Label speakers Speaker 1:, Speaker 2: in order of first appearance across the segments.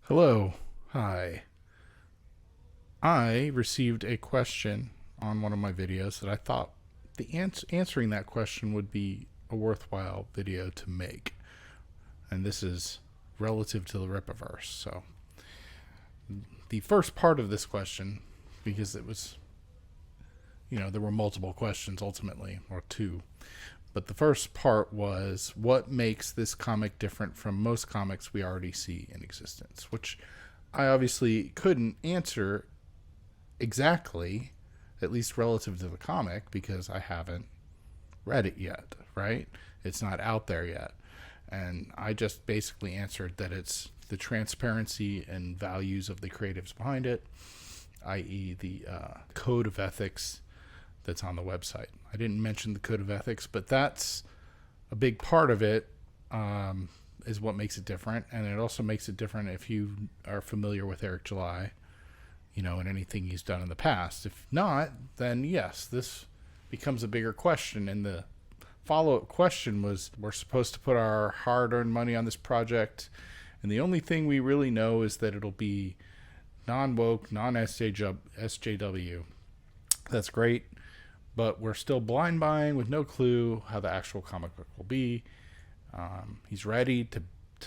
Speaker 1: Hello. Hi. I received a question on one of my videos that I thought answering that question would be a worthwhile video to make. And this is relative to the Rippaverse. So, the first part of this question, because it was, there were multiple questions ultimately, or two. But the first part was, what makes this comic different from most comics we already see in existence? Which I obviously couldn't answer exactly, at least relative to the comic, because I haven't read it yet, right? It's not out there yet. And I just basically answered that it's the transparency and values of the creatives behind it, i.e., the code of ethics that's on the website. I didn't mention the code of ethics, but that's a big part of it, is what makes it different. And it also makes it different if you are familiar with Eric July, and anything he's done in the past. If not, then yes, this becomes a bigger question. And the follow-up question was, we're supposed to put our hard-earned money on this project, and the only thing we really know is that it'll be non-woke, non-SJW. That's great, but we're still blind buying with no clue how the actual comic book will be. He's ready to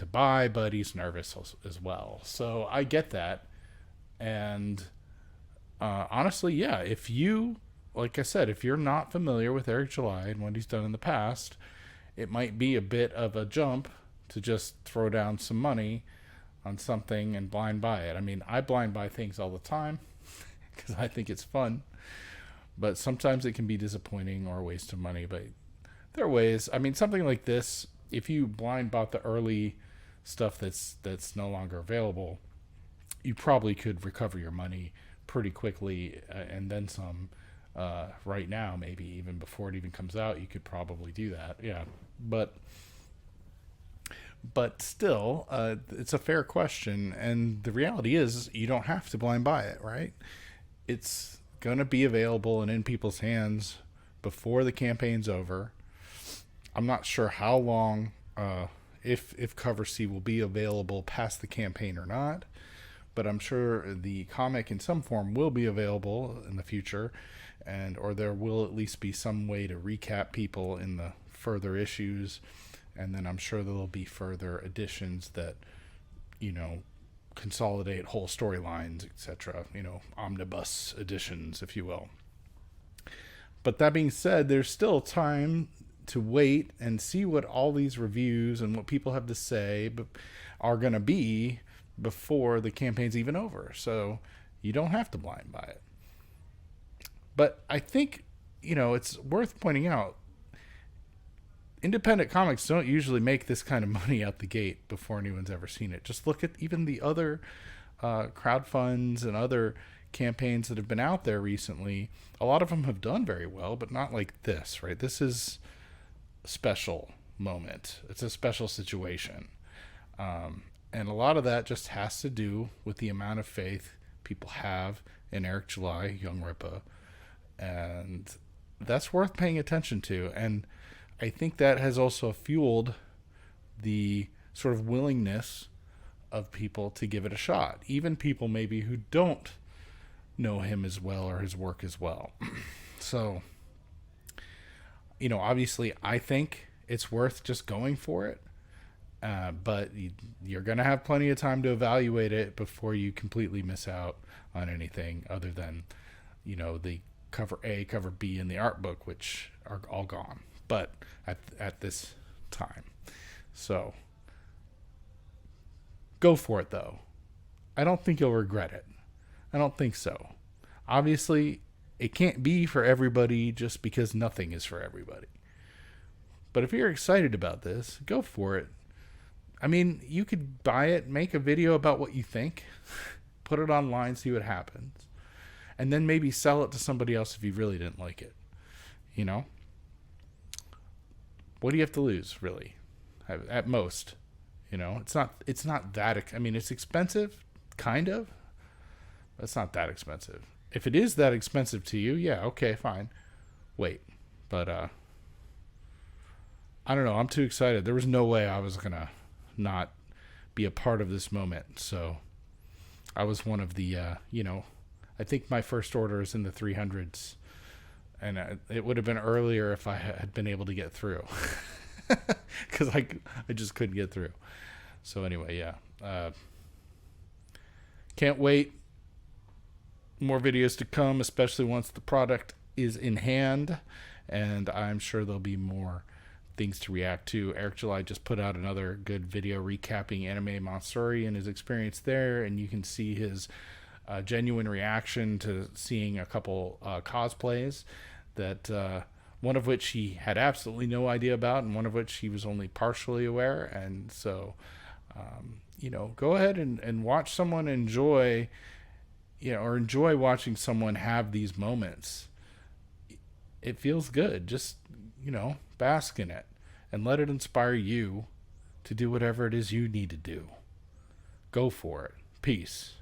Speaker 1: buy, but he's nervous as well. So I get that. And honestly, yeah, like I said, if you're not familiar with Eric July and what he's done in the past, it might be a bit of a jump to just throw down some money on something and blind buy it. I mean, I blind buy things all the time because I think it's fun. But sometimes it can be disappointing or a waste of money. But there are ways. I mean, something like this, if you blind bought the early stuff that's no longer available, you probably could recover your money pretty quickly, and then some. Right now, maybe even before it even comes out, you could probably do that. Yeah, but still, it's a fair question, and the reality is you don't have to blind buy it, right? It's gonna be available and in people's hands before the campaign's over. I'm not sure how long, if Cover C will be available past the campaign or not, but I'm sure the comic in some form will be available in the future, or there will at least be some way to recap people in the further issues, and then I'm sure there will be further additions that, consolidate whole storylines, etc., omnibus editions, if you will. But that being said, there's still time to wait and see what all these reviews and what people have to say are going to be before the campaign's even over. So you don't have to blind buy it. But I think, it's worth pointing out, independent comics don't usually make this kind of money out the gate before anyone's ever seen it. Just look at even the other crowdfunds and other campaigns that have been out there recently. A lot of them have done very well, but not like this, right? This is a special moment. It's a special situation. And a lot of that just has to do with the amount of faith people have in Eric July, Young Rippa. And that's worth paying attention to. And I think that has also fueled the sort of willingness of people to give it a shot. Even people maybe who don't know him as well or his work as well. So, obviously I think it's worth just going for it. But you're going to have plenty of time to evaluate it before you completely miss out on anything other than, the cover A, cover B, and the art book, which are all gone. But at this time. So go for it, though. I don't think you'll regret it. I don't think so. Obviously, it can't be for everybody just because nothing is for everybody. But if you're excited about this, go for it. I mean, you could buy it, make a video about what you think, put it online, see what happens, and then maybe sell it to somebody else if you really didn't like it. What do you have to lose, really? At most, it's not that. I mean, it's expensive, kind of. But it's not that expensive. If it is that expensive to you, yeah, okay, fine. Wait, but I don't know. I'm too excited. There was no way I was gonna not be a part of this moment. So I was one of the, I think my first order is in the 300s, and it would have been earlier if I had been able to get through, because I just couldn't get through. So anyway, yeah, can't wait. More videos to come, especially once the product is in hand, and I'm sure there'll be more things to react to. Eric July just put out another good video recapping Anime Matsuri and his experience there, and you can see his genuine reaction to seeing a couple cosplays that one of which he had absolutely no idea about, and one of which he was only partially aware. And so go ahead and watch someone enjoy, or enjoy watching someone have these moments. It feels good. Just bask in it and let it inspire you to do whatever it is you need to do. Go for it. Peace.